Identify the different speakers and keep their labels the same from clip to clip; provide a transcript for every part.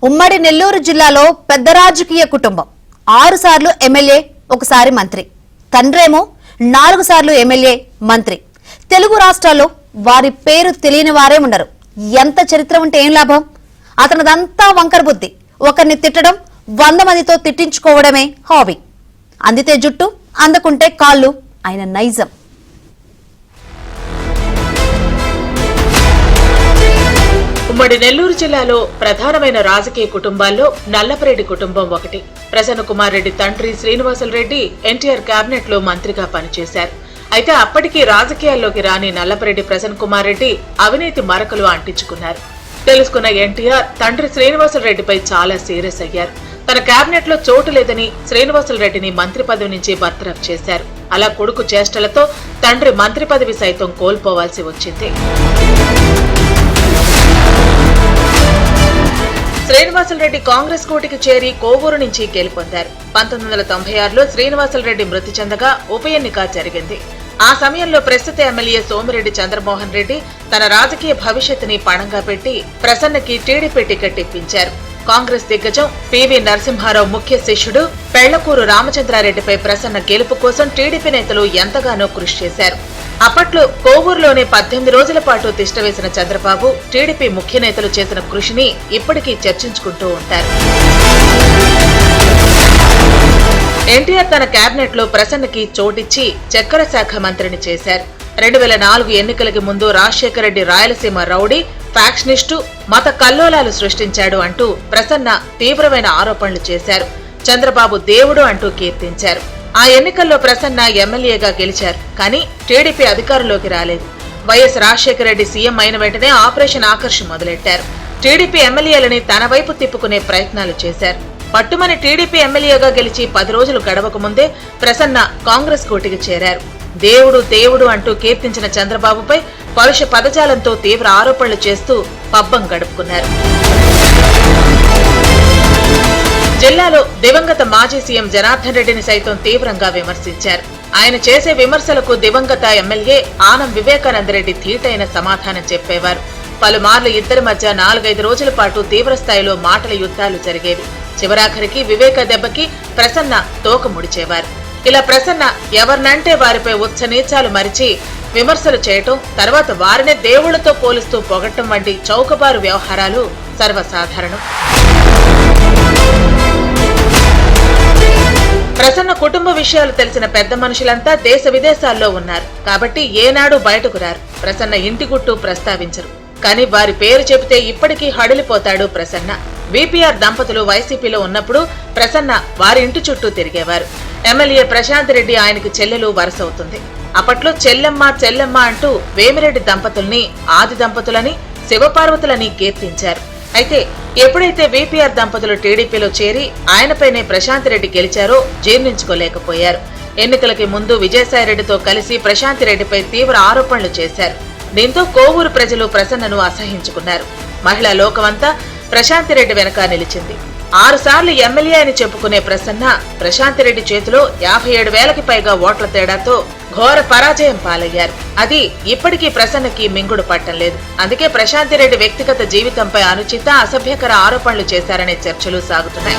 Speaker 1: ఉమ్మడి నెల్లూరు జిల్లాలో పెద్ద రాజకీయ కుటుంబం 6 సార్లు ఎమ్మెల్యే, ఒకసారి మంత్రి. తండ్రేమో 4 సార్లు ఎమ్మెల్యే, మంత్రి. తెలుగు రాష్ట్రాల్లో వారి పేరు తెలియని వారే ఉండరు. ఎంత చరిత్ర ఉంటే ఏం లాభం? అతనిదంతా వంకర బుద్ధి. ఒకరిని తిట్టడం, 100 మందితో తిట్టించుకోవడమే హాబీ. అందితే జుట్టు, అందకుంటే కాళ్ళు. ఆయన నైజం.
Speaker 2: ఉమ్మడి నెల్లూరు జిల్లాలో ప్రధానమైన రాజకీయ కుటుంబాల్లో నల్లపరెడ్డి కుటుంబం ఒకటి. ప్రసన్న కుమార్ రెడ్డి తండ్రి శ్రీనివాసులు రెడ్డి ఎన్టీఆర్ కేబినెట్ లో మంత్రిగా పనిచేశారు. అయితే అప్పటికీ రాజకీయాల్లోకి రాని నల్లపరెడ్డి ప్రసన్న కుమార్ రెడ్డి అవినీతి మరకలు అంటించుకున్నారు. తెలుసుకున్న ఎన్టీఆర్ తండ్రి శ్రీనివాసులు రెడ్డిపై చాలా సీరియస్ అయ్యారు. తన కేబినెట్ లో చోటు లేదని శ్రీనివాసులు రెడ్డిని మంత్రి పదవి నుంచి బర్తరఫ్ చేశారు. అలా కొడుకు చేష్టలతో తండ్రి మంత్రి పదవి సైతం కోల్పోవాల్సి వచ్చింది. శ్రీనివాసులు రెడ్డి కాంగ్రెస్ కోటికి చేరి కోవూరు నుంచి గెలుపొందారు. 1996లో శ్రీనివాసులు రెడ్డి మృతి చెందగా ఉప ఎన్నిక జరిగింది. ఆ సమయంలో ప్రస్తుత ఎమ్మెల్యే సోమిరెడ్డి చంద్రమోహన్ రెడ్డి తన రాజకీయ భవిష్యత్తుని పణంగా పెట్టి ప్రసన్నకి టీడీపీ టికెట్ ఇప్పించారు. కాంగ్రెస్ దిగ్గజం పివి నరసింహారావు ముఖ్య శిష్యుడు పెళ్లకూరు రామచంద్రారెడ్డిపై ప్రసన్న గెలుపు కోసం టీడీపీ నేతలు ఎంతగానో కృషి చేశారు. అప్పట్లో కోవూరులోనే 18 రోజుల పాటు తిష్టవేసిన చంద్రబాబు టీడీపీ ముఖ్య నేతలు చేసిన కృషిని ఇప్పటికీ చర్చించుకుంటూ ఉంటారు. ఎన్టీఆర్ తన కేబినెట్ లో ప్రసన్నకి చోటిచ్చి చక్కెర శాఖ మంత్రిని చేశారు. 2004 ఎన్నికలకి ముందు రాజశేఖర రెడ్డి రాయలసీమ రౌడీ, ఫ్యాక్షనిస్టు, మత కల్లోలాలు సృష్టించాడు అంటూ ప్రసన్న తీవ్రమైన ఆరోపణలు చేశారు. చంద్రబాబు దేవుడు అంటూ కీర్తించారు. ఆ ఎన్నికల్లో ప్రసన్న ఎమ్మెల్యేగా గెలిచారు. కానీ టీడీపీ అధికారంలోకి రాలేదు. వైఎస్ రాజశేఖర రెడ్డి సీఎం అయిన వెంటనే ఆపరేషన్ ఆకర్ష్ మొదలెట్టారు. టీడీపీ ఎమ్మెల్యేలని తన వైపు తిప్పుకునే ప్రయత్నాలు చేశారు. పట్టుమని టీడీపీ ఎమ్మెల్యేగా గెలిచి 10 రోజులు గడవక ముందే ప్రసన్న కాంగ్రెస్ కోటికి చేరారు. దేవుడు దేవుడు అంటూ కీర్తించిన చంద్రబాబుపై పరుష పదజాలంతో తీవ్ర ఆరోపణలు చేస్తూ పబ్బం గడుపుకున్నారు. జిల్లాలో దివంగత మాజీ సీఎం జనార్దన్ రెడ్డిని సైతం తీవ్రంగా విమర్శించారు. ఆయన చేసే విమర్శలకు దివంగత ఎమ్మెల్యే ఆనం వివేకానందరెడ్డి ధీటైన సమాధానం చెప్పేవారు. పలుమార్లు ఇద్దరి మధ్య 4-5 రోజుల పాటు తీవ్రస్థాయిలో మాటల యుద్ధాలు జరిగేవి. చివరాఖరికి వివేక దెబ్బకి ప్రసన్న తోక ముడిచేవారు. ఇలా ప్రసన్న ఎవరినంటే వారిపై ఉచ్చనీచాలు మరిచి విమర్శలు చేయటం, తర్వాత వారినే దేవుళ్లతో పోలుస్తూ పొగట్టం వంటి చౌకబారు వ్యవహారాలు సర్వసాధారణం. ప్రసన్న కుటుంబ విషయాలు తెలిసిన పెద్ద మనుషులంతా దేశ విదేశాల్లో ఉన్నారు కాబట్టి ఏనాడు బయటకు రారు. ప్రసన్న ఇంటి గుట్టు ప్రస్తావించరు. కానీ వారి పేరు చెబితే ఇప్పటికీ హడిలిపోతాడు ప్రసన్న. బీపీఆర్ దంపతులు వైసీపీలో ఉన్నప్పుడు ప్రసన్న వారి ఇంటి చుట్టూ తిరిగేవారు. ఎమ్మెల్యే ప్రశాంత్ రెడ్డి ఆయనకు చెల్లెలు వరుసవుతుంది. అప్పట్లో చెల్లెమ్మ చెల్లెమ్మ అంటూ వేమిరెడ్డి దంపతుల్ని ఆది దంపతులని, శివపార్వతులని కీర్తించారు. అయితే ఎప్పుడైతే బీపీఆర్ దంపతులు టీడీపీలో చేరి ఆయనపైనే ప్రశాంత్ రెడ్డి గెలిచారో జీర్ణించుకోలేకపోయారు. ఎన్నికలకి ముందు విజయసాయిరెడ్డితో కలిసి ప్రశాంత్ రెడ్డిపై తీవ్ర ఆరోపణలు చేశారు. దీంతో కోవూరు ప్రజలు ప్రసన్నను అసహించుకున్నారు. మహిళా లోకమంతా ప్రశాంత్ రెడ్డి వెనక నిలిచింది. 6 సార్లు ఎమ్మెల్యే అని చెప్పుకునే ప్రసన్న ప్రశాంత్ రెడ్డి చేతిలో 57,000కి పైగా ఓట్ల తేడాతో ఘోర పరాజయం పాలయ్యారు. అది ఇప్పటికీ ప్రసన్నకి మింగుడు పట్టం లేదు. అందుకే ప్రశాంత్ రెడ్డి వ్యక్తిగత జీవితంపై అనుచిత, అసభ్యకర ఆరోపణలు చేశారనే చర్చలు సాగుతున్నాయి.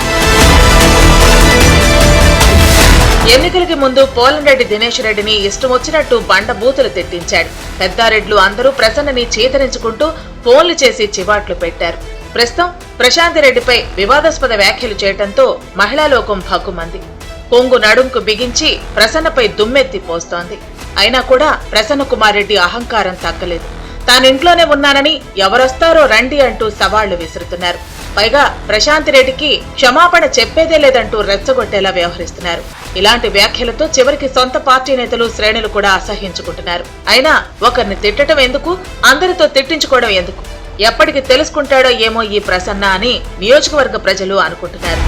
Speaker 2: ఎన్నికలకి ముందు పోలంరెడ్డి దినేష్ రెడ్డిని ఇష్టమొచ్చినట్టు బండబూతులు తిట్టించాడు. పెద్దారెడ్లు అందరూ ప్రసన్నని చీతరించుకుంటూ ఫోన్లు చేసి చివాట్లు పెట్టారు. ప్రస్తుతం ప్రశాంత్ రెడ్డిపై వివాదాస్పద వ్యాఖ్యలు చేయడంతో మహిళా లోకం భగ్గుమంది. కొంగు నడుంకు బిగించి ప్రసన్నపై దుమ్మెత్తి పోస్తోంది. అయినా కూడా ప్రసన్న కుమార్ రెడ్డి అహంకారం తగ్గలేదు. తానింట్లోనే ఉన్నానని ఎవరొస్తారో రండి అంటూ సవాళ్లు విసురుతున్నారు. పైగా ప్రశాంత్ రెడ్డికి క్షమాపణ చెప్పేదే లేదంటూ రెచ్చగొట్టేలా వ్యవహరిస్తున్నారు. ఇలాంటి వ్యాఖ్యలతో చివరికి సొంత పార్టీ నేతలు, శ్రేణులు కూడా అసహ్యించుకుంటున్నారు. అయినా ఒకరిని తిట్టడం ఎందుకు, అందరితో తిట్టించుకోవడం ఎందుకు, ఎప్పటికి తెలుసుకుంటాడో ఏమో ఈ ప్రసన్న అని నియోజకవర్గ ప్రజలు అనుకుంటున్నారు.